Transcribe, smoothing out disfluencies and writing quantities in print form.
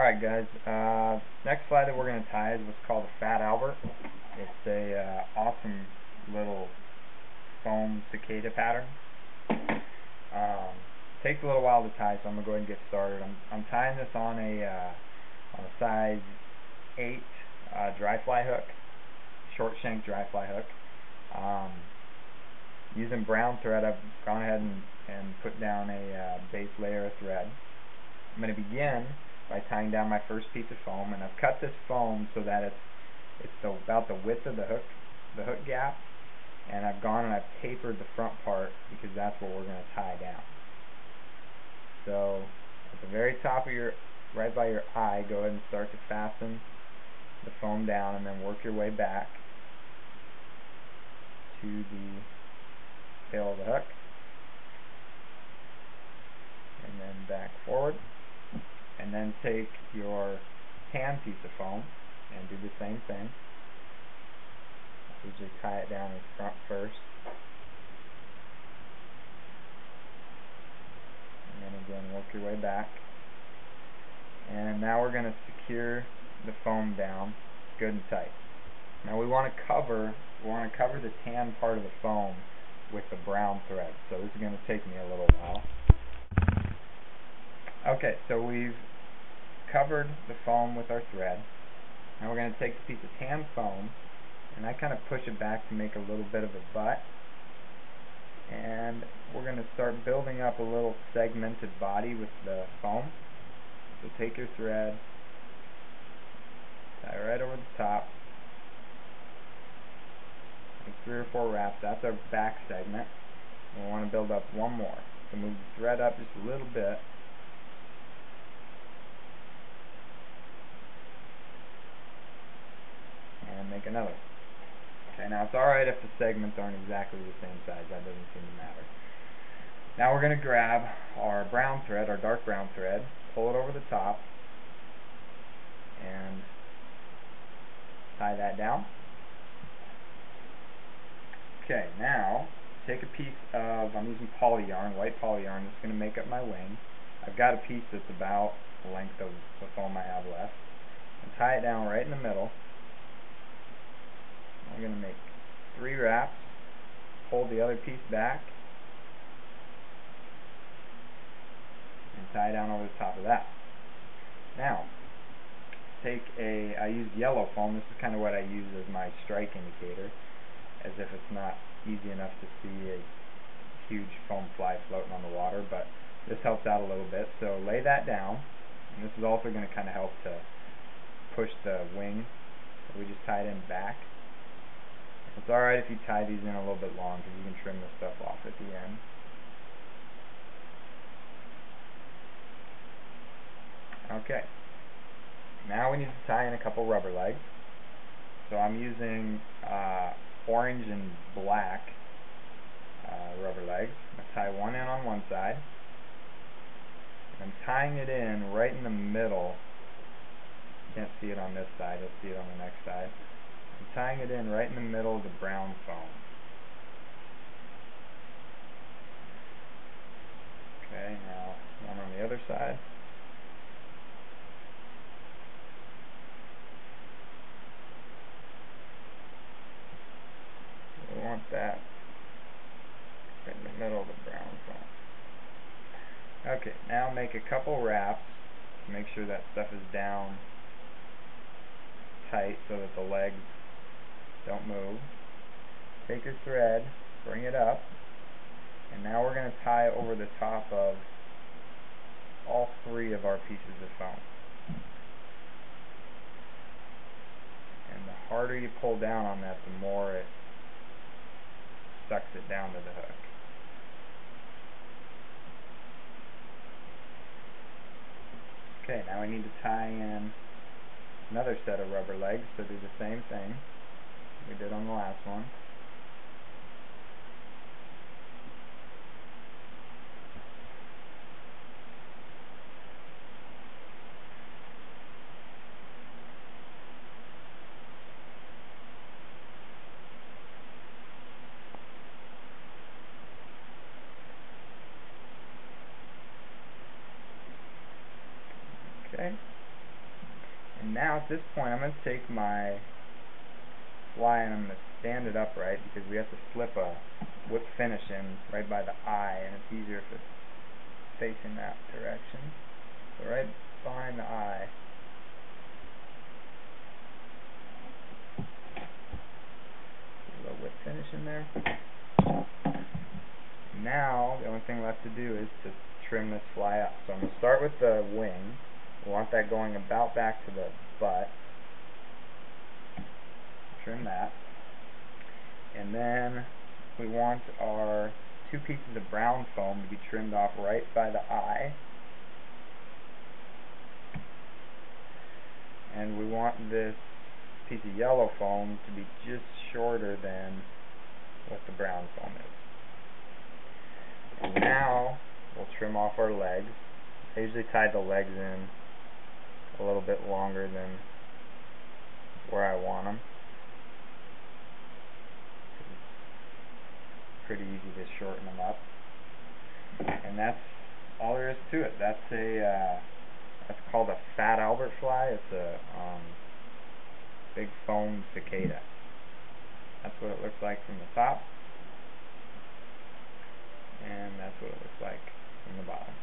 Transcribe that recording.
Alright guys, next fly that we're going to tie is what's called a Fat Albert. It's a awesome little foam cicada pattern. Takes a little while to tie, so I'm going to go ahead and get started. I'm tying this on a size 8 dry fly hook, short shank dry fly hook. Using brown thread, I've gone ahead and put down a base layer of thread. I'm going to begin by tying down my first piece of foam, and I've cut this foam so that it's about the width of the hook gap, and I've gone and I've tapered the front part because that's what we're going to tie down. So at the very top of right by your eye, go ahead and start to fasten the foam down, and then work your way back to the tail of the hook, and then back forward. And then take your tan piece of foam and do the same thing. Usually tie it down in front first, and then again work your way back. And now we're going to secure the foam down good and tight. Now we want to cover the tan part of the foam with the brown thread. So this is going to take me a little while. Okay, so we've covered the foam with our thread. Now we're going to take the piece of tan foam, and I kind of push it back to make a little bit of a butt. And we're going to start building up a little segmented body with the foam. So take your thread, tie right over the top, make 3 or 4 wraps. That's our back segment. And we want to build up one more. So move the thread up just a little bit. And make another. Okay, now it's alright if the segments aren't exactly the same size. That doesn't seem to matter. Now we're going to grab our brown thread, our dark brown thread, pull it over the top, and tie that down. Okay, now take a piece of, I'm using poly yarn, white poly yarn. That's going to make up my wing. I've got a piece that's about the length of the foam I have left. And tie it down right in the middle. I'm going to make 3 wraps, hold the other piece back, and tie down over the top of that. Now, I use yellow foam. This is kind of what I use as my strike indicator, as if it's not easy enough to see a huge foam fly floating on the water, but this helps out a little bit. So lay that down, and this is also going to kind of help to push the wing that we just tied in back. It's alright if you tie these in a little bit long, because you can trim this stuff off at the end. Okay. Now we need to tie in a couple rubber legs. So I'm using orange and black rubber legs. I'm going to tie one in on one side. And I'm tying it in right in the middle. You can't see it on this side, you'll see it on the next side. I'm tying it in right in the middle of the brown foam. Okay, now one on the other side. We want that right in the middle of the brown foam. Okay, now make a couple wraps to make sure that stuff is down tight so that the legs don't move. Take your thread, bring it up, and now we're going to tie over the top of all 3 of our pieces of foam. And the harder you pull down on that, the more it sucks it down to the hook. Okay, now we need to tie in another set of rubber legs, so do the same thing we did on the last one. Okay. And now at this point I'm going to take my fly and I'm going to stand it upright because we have to slip a whip finish in right by the eye, and it's easier if it's facing that direction. So right behind the eye. A little whip finish in there. Now the only thing left to do is to trim this fly up. So I'm going to start with the wing. We want that going about back to the butt. Trim that. And then we want our 2 pieces of brown foam to be trimmed off right by the eye. And we want this piece of yellow foam to be just shorter than what the brown foam is. And now we'll trim off our legs. I usually tie the legs in a little bit longer than where I want them. It's pretty easy to shorten them up. And that's all there is to it. That's called a fat Albert fly. It's a big foam cicada. That's what it looks like from the top, and that's what it looks like from the bottom.